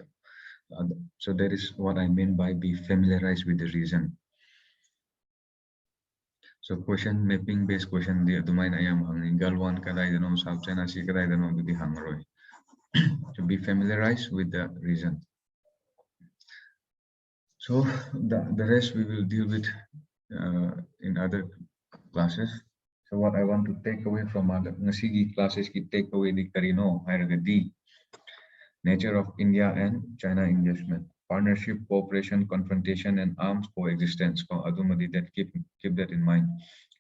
So that is what I mean by be familiarized with the region. So question mapping based question the domain I am hanging Galwan kadai South China Sea kadai the hangroy. To be familiarized with the region. So the rest we will deal with in other classes. So what I want to take away from other classes ki take away the karino the nature of India and China engagement, partnership, cooperation, confrontation, and arms coexistence. That keep that in mind.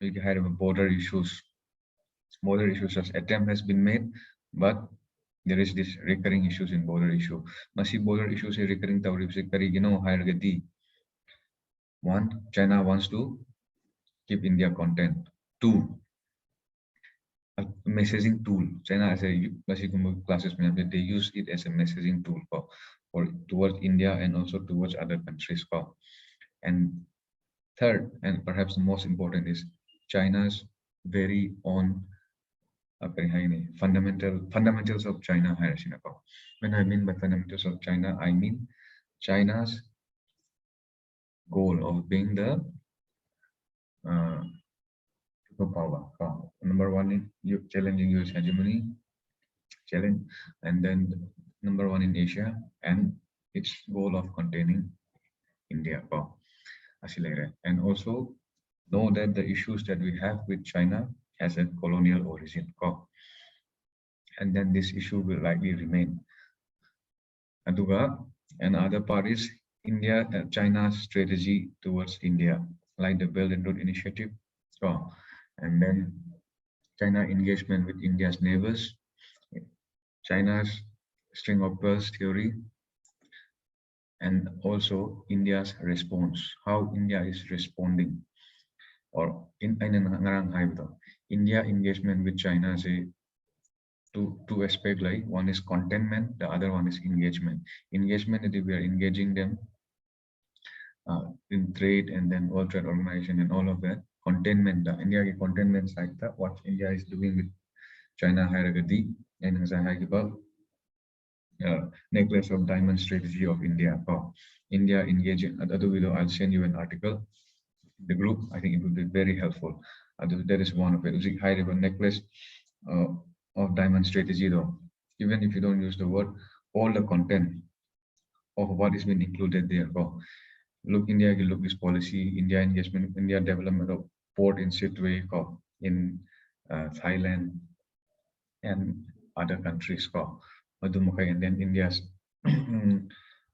We have border issues. Border issues as attempt has been made, but there is this recurring issues in border issue. Masi border issues is recurring tawrib kari higher gadi. One, China wants to keep India content. Two, a messaging tool. China as a classes they use it as a messaging tool for towards India and also towards other countries. And third, and perhaps the most important, is China's very own fundamentals of China. When I mean by fundamentals of China, I mean China's goal of being the superpower. Number one in challenging US hegemony, challenge, and then number one in Asia, and its goal of containing India. And also know that the issues that we have with China has a colonial origin. And then this issue will likely remain. Aduga, and other part is India, China's strategy towards India, like the Belt and Road Initiative. And then China engagement with India's neighbors, China's string of pearls theory, and also India's response, how India is responding. Or in India engagement with China, say two aspects, like one is contentment, the other one is engagement. Engagement is we are engaging them in trade and then World Trade Organization and all of that. Containment, the India containment side, what India is doing with China hierarchy and as I about necklace of diamond strategy of India. India engaging. I'll send you an article. The group, I think it would be very helpful. That is one of it. High ribbon necklace of diamond strategy, though. Even if you don't use the word, all the content of what is being included there. Look, India, look this policy, India engagement, India development of port in Sidway, in Thailand and other countries. And then India's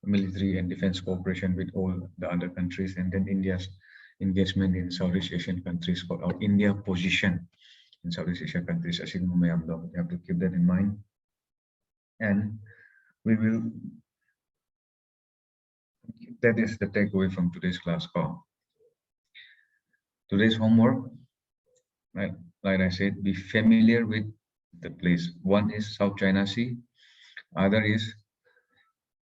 military and defense cooperation with all the other countries, and then India's engagement in Southeast Asian countries, or India position in Southeast Asian countries. You have to keep that in mind. And we will, that is the takeaway from today's class. Today's homework, like I said, be familiar with the place. One is South China Sea, other is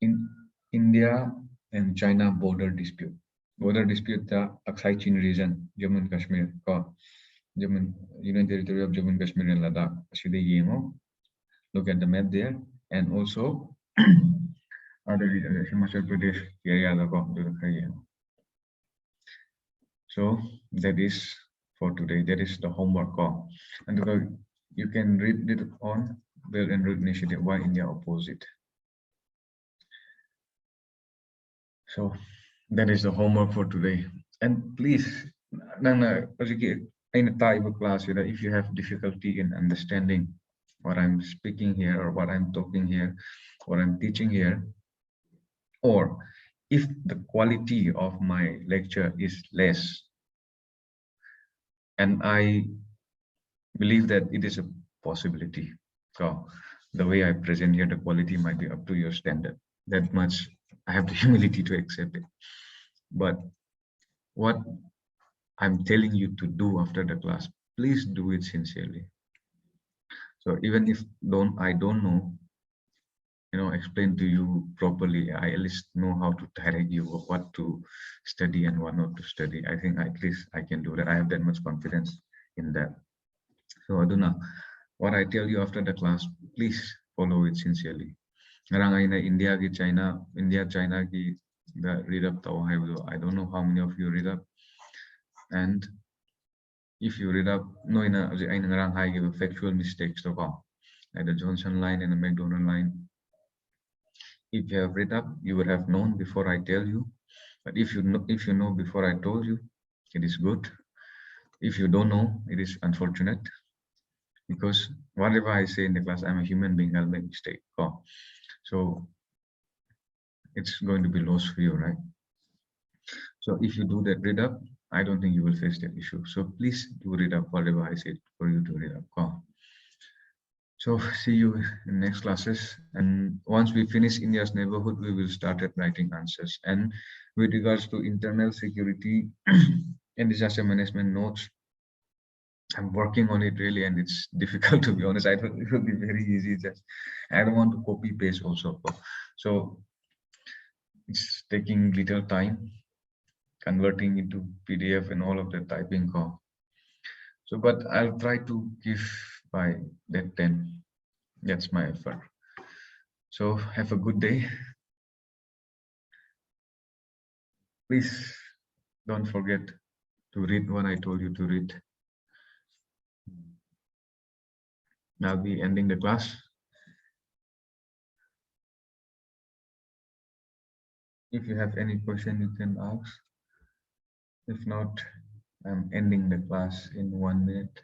in India and China border dispute. Border dispute, the Aksai Chin region, Jammu and Kashmir, Union Territory of Jammu and Kashmir and Ladakh. Look at the map there, and also other Himachal Pradesh area. So that is for today. That is the homework. And you can read it on Belt and Road Initiative, why India opposed it. So that is the homework for today. And please, in a type of class, if you have difficulty in understanding what I'm speaking here, or what I'm talking here, what I'm teaching here, or if the quality of my lecture is less, and I believe that it is a possibility. So the way I present here, the quality might be up to your standard. That much I have the humility to accept it. But what I'm telling you to do after the class, please do it sincerely. So even if I don't know, explain to you properly, I at least know how to direct you of what to study and what not to study. I think at least I can do that. I have that much confidence in that. So Aduna, what I tell you after the class, please follow it sincerely. India, China, the read up. I don't know how many of you read up. And if you read up, no, I give factual mistakes to like the Johnson line and the McDonald line. If you have read up, you would have known before I tell you. But if you know before I told you, it is good. If you don't know, it is unfortunate. Because whatever I say in the class, I'm a human being, I'll make mistake. So it's going to be lost for you, right? So if you do that read up, I don't think you will face that issue. So please do read up whatever I said for you to read up. So see you in next classes. And once we finish India's neighborhood, we will start at writing answers. And with regards to internal security and disaster management notes, I'm working on it really, and it's difficult to be honest. I thought it would be very easy. Just I don't want to copy paste also. So it's taking little time converting into PDF and all of the typing call. So, but I'll try to give by that 10. That's my effort. So have a good day. Please don't forget to read what I told you to read. I'll be ending the class. If you have any question, you can ask. If not, I'm ending the class in 1 minute.